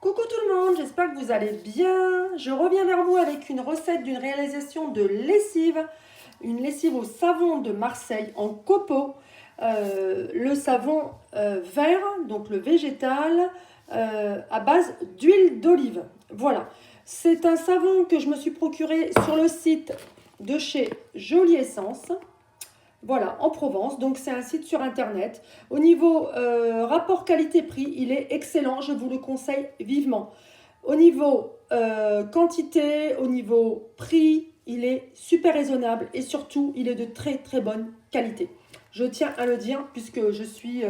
Coucou tout le monde, j'espère que vous allez bien. Je reviens vers vous avec une recette d'une réalisation de lessive. Une lessive au savon de Marseille en copeaux. Le savon vert, donc le végétal, à base d'huile d'olive. Voilà, c'est un savon que je me suis procuré sur le site de chez Jolie Essence. Voilà, en Provence, donc c'est un site sur internet. Au niveau rapport qualité-prix, il est excellent, je vous le conseille vivement. Au niveau quantité, au niveau prix, il est super raisonnable et surtout, il est de très très bonne qualité. Je tiens à le dire puisque je suis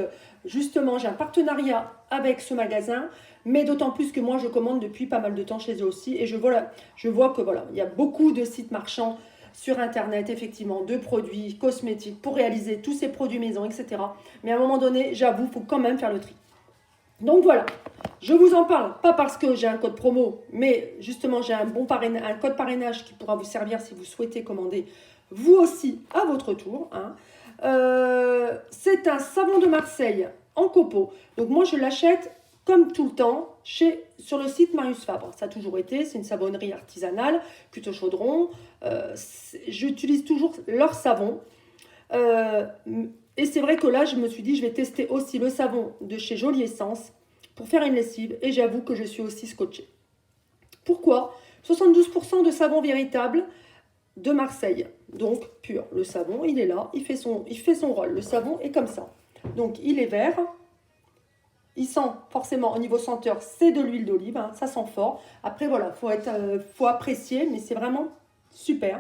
justement, j'ai un partenariat avec ce magasin, mais d'autant plus que moi je commande depuis pas mal de temps chez eux aussi et je vois que voilà, il y a beaucoup de sites marchands sur internet, effectivement, de produits cosmétiques pour réaliser tous ces produits maison, etc. Mais à un moment donné, j'avoue, il faut quand même faire le tri. Donc voilà, je vous en parle, pas parce que j'ai un code promo, mais justement j'ai un code parrainage qui pourra vous servir si vous souhaitez commander vous aussi à votre tour. Hein. C'est un savon de Marseille en copeaux. Donc moi je l'achète comme tout le temps sur le site Marius Fabre. Ça a toujours été, c'est une savonnerie artisanale, plutôt chaudron. J'utilise toujours leur savon. Et c'est vrai que là, je me suis dit, je vais tester aussi le savon de chez Jolie Essence pour faire une lessive. Et j'avoue que je suis aussi scotchée. Pourquoi? 72% de savon véritable de Marseille. Donc, pur. Le savon, il est là, il fait son rôle. Le savon est comme ça. Donc, il est vert. Il sent forcément, au niveau senteur, c'est de l'huile d'olive. Hein, ça sent fort. Après, voilà, faut apprécier, mais c'est vraiment super.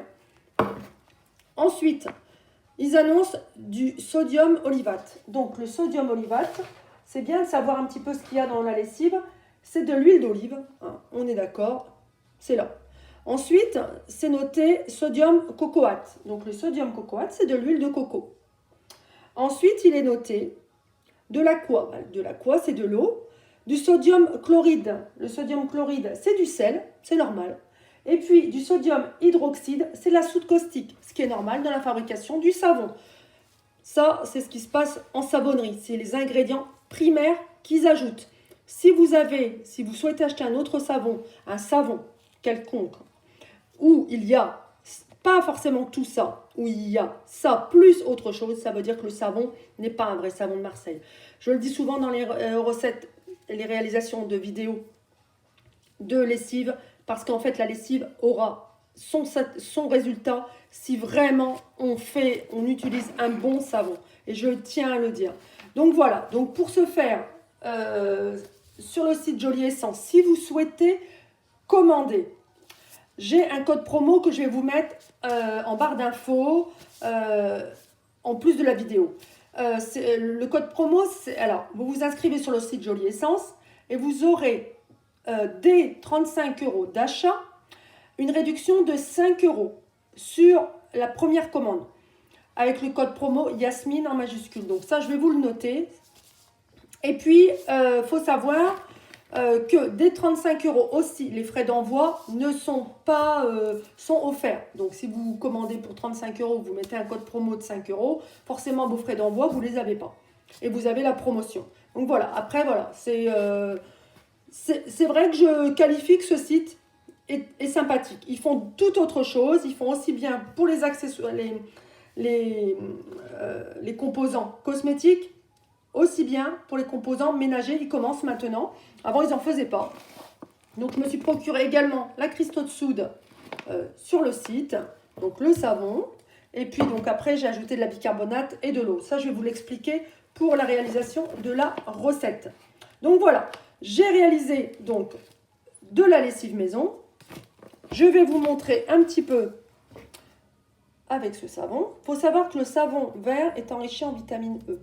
Ensuite, ils annoncent du sodium olivate. Donc, le sodium olivate, c'est bien de savoir un petit peu ce qu'il y a dans la lessive. C'est de l'huile d'olive, hein, on est d'accord, c'est là. Ensuite, c'est noté sodium cocoate. Donc, le sodium cocoate, c'est de l'huile de coco. Ensuite, il est noté de l'aqua. De l'aqua, c'est de l'eau. Du sodium chloride. Le sodium chloride, c'est du sel, c'est normal. Et puis, du sodium hydroxyde, c'est la soude caustique, ce qui est normal dans la fabrication du savon. Ça, c'est ce qui se passe en savonnerie. C'est les ingrédients primaires qu'ils ajoutent. Si vous souhaitez acheter un autre savon, un savon quelconque, où il y a pas forcément tout ça, où il y a ça plus autre chose, ça veut dire que le savon n'est pas un vrai savon de Marseille. Je le dis souvent dans les recettes, les réalisations de vidéos de lessive, parce qu'en fait la lessive aura son résultat si vraiment on utilise un bon savon. Et je tiens à le dire. Donc voilà, donc pour ce faire, sur le site Jolie Essence, si vous souhaitez commander, j'ai un code promo que je vais vous mettre en barre d'infos, en plus de la vidéo. Le code promo, alors vous vous inscrivez sur le site Jolie Essence et vous aurez dès 35 € d'achat, une réduction de 5 € sur la première commande. Avec le code promo Yasmine en majuscule. Donc ça, je vais vous le noter. Et puis, faut savoir que dès 35 € aussi, les frais d'envoi ne sont pas sont offerts. Donc si vous commandez pour 35 €, vous mettez un code promo de 5 €, forcément vos frais d'envoi, vous ne les avez pas. Et vous avez la promotion. Donc voilà, après voilà, c'est vrai que je qualifie que ce site est sympathique. Ils font tout autre chose. Ils font aussi bien pour les accessoires, les composants cosmétiques, aussi bien pour les composants ménagers. Ils commencent maintenant. Avant, ils n'en faisaient pas. Donc, je me suis procuré également la cristaux de soude sur le site. Donc, le savon. Et puis, donc après, j'ai ajouté de la bicarbonate et de l'eau. Ça, je vais vous l'expliquer pour la réalisation de la recette. Donc, voilà. J'ai réalisé donc de la lessive maison. Je vais vous montrer un petit peu avec ce savon. Il faut savoir que le savon vert est enrichi en vitamine E.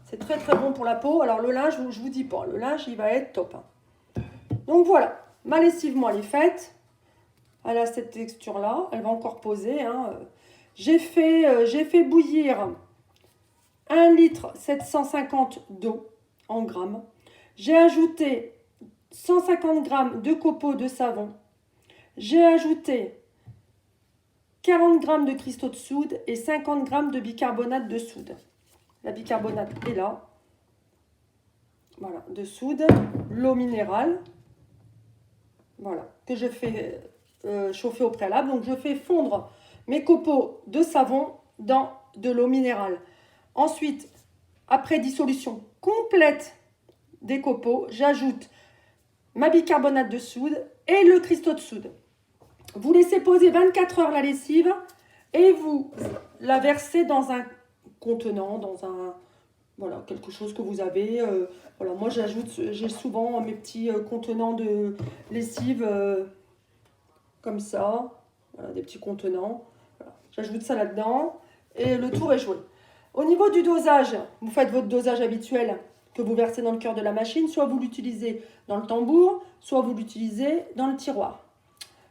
C'est très très bon pour la peau. Alors le linge, je vous dis pas, le linge il va être top. Donc voilà, ma lessive moi elle est faite. Elle a cette texture là, elle va encore poser. Hein. J'ai fait bouillir 1 litre 750 d'eau en grammes. J'ai ajouté 150 grammes de copeaux de savon. J'ai ajouté 40 grammes de cristaux de soude et 50 grammes de bicarbonate de soude. La bicarbonate est là. Voilà, de soude, l'eau minérale, voilà, que je fais chauffer au préalable. Donc je fais fondre mes copeaux de savon dans de l'eau minérale. Ensuite, après dissolution complète des copeaux, j'ajoute ma bicarbonate de soude et le cristaux de soude. Vous laissez poser 24 heures la lessive et vous la versez dans un contenant, dans un, voilà, quelque chose que vous avez. Voilà, moi j'ai souvent mes petits contenants de lessive comme ça, voilà, des petits contenants. Voilà. J'ajoute ça là-dedans et le tour est joué. Au niveau du dosage, vous faites votre dosage habituel que vous versez dans le cœur de la machine, soit vous l'utilisez dans le tambour, soit vous l'utilisez dans le tiroir.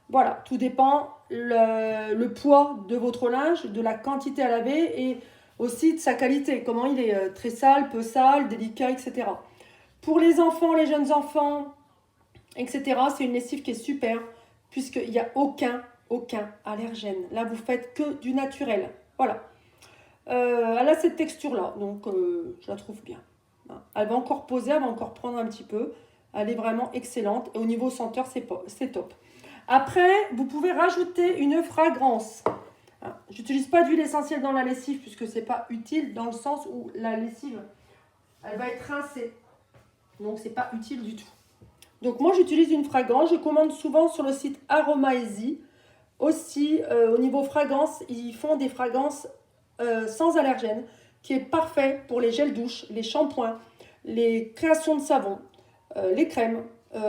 Voilà, tout dépend le poids de votre linge, de la quantité à laver et aussi de sa qualité, comment il est, très sale, peu sale, délicat, etc. Pour les enfants, les jeunes enfants, etc., c'est une lessive qui est super, puisqu'il n'y a aucun allergène. Là, vous faites que du naturel. Voilà. Elle a cette texture-là, donc je la trouve bien. Elle va encore poser, elle va encore prendre un petit peu. Elle est vraiment excellente. Et au niveau senteur, c'est top. Après, vous pouvez rajouter une fragrance. J'utilise pas d'huile essentielle dans la lessive puisque c'est pas utile dans le sens où la lessive, elle va être rincée. Donc, c'est pas utile du tout. Donc, moi, j'utilise une fragrance. Je commande souvent sur le site Aromaeasy. Aussi, au niveau fragrance, ils font des fragrances sans allergènes qui est parfait pour les gels douche, les shampoings, les créations de savon, les crèmes.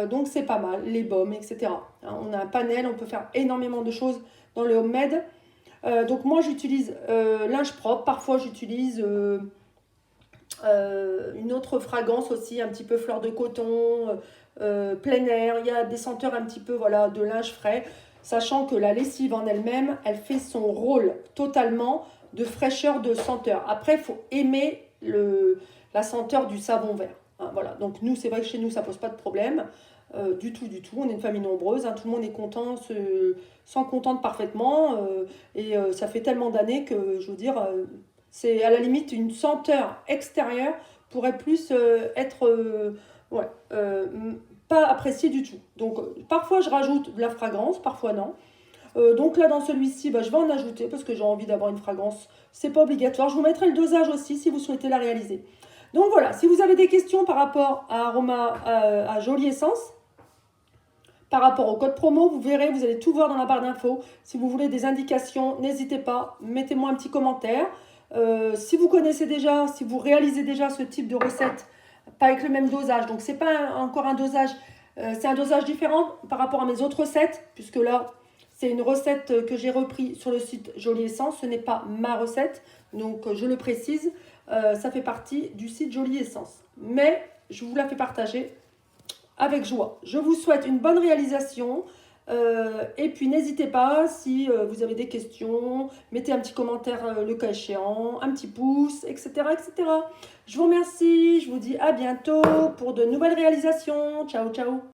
Donc, c'est pas mal. Les baumes, etc. On a un panel, on peut faire énormément de choses dans le homemade. Donc, moi, j'utilise linge propre. Parfois, j'utilise une autre fragrance aussi, un petit peu fleur de coton, plein air. Il y a des senteurs un petit peu, voilà, de linge frais, sachant que la lessive en elle-même, elle fait son rôle totalement de fraîcheur, de senteur. Après, il faut aimer la senteur du savon vert. Hein, voilà. Donc nous, c'est vrai que chez nous, ça pose pas de problème. Du tout. On est une famille nombreuse, hein, tout le monde est content, s'en contente parfaitement. Ça fait tellement d'années que, je veux dire, c'est à la limite une senteur extérieure pourrait plus être ouais, pas appréciée du tout. Donc parfois je rajoute de la fragrance, parfois non. Donc là dans celui-ci, je vais en ajouter parce que j'ai envie d'avoir une fragrance. C'est pas obligatoire. Je vous mettrai le dosage aussi si vous souhaitez la réaliser. Donc voilà, si vous avez des questions par rapport à à Jolie Essence, par rapport au code promo, vous verrez, vous allez tout voir dans la barre d'infos. Si vous voulez des indications, n'hésitez pas, mettez-moi un petit commentaire. Si vous connaissez déjà, si vous réalisez déjà ce type de recette, pas avec le même dosage, donc c'est pas encore un dosage, c'est un dosage différent par rapport à mes autres recettes, puisque là, c'est une recette que j'ai repris sur le site Jolie Essence, ce n'est pas ma recette, donc je le précise, ça fait partie du site Jolie Essence. Mais je vous la fais partager avec joie. Je vous souhaite une bonne réalisation. Et puis n'hésitez pas, si vous avez des questions, mettez un petit commentaire le cas échéant, un petit pouce, etc., etc. Je vous remercie, je vous dis à bientôt pour de nouvelles réalisations. Ciao, ciao.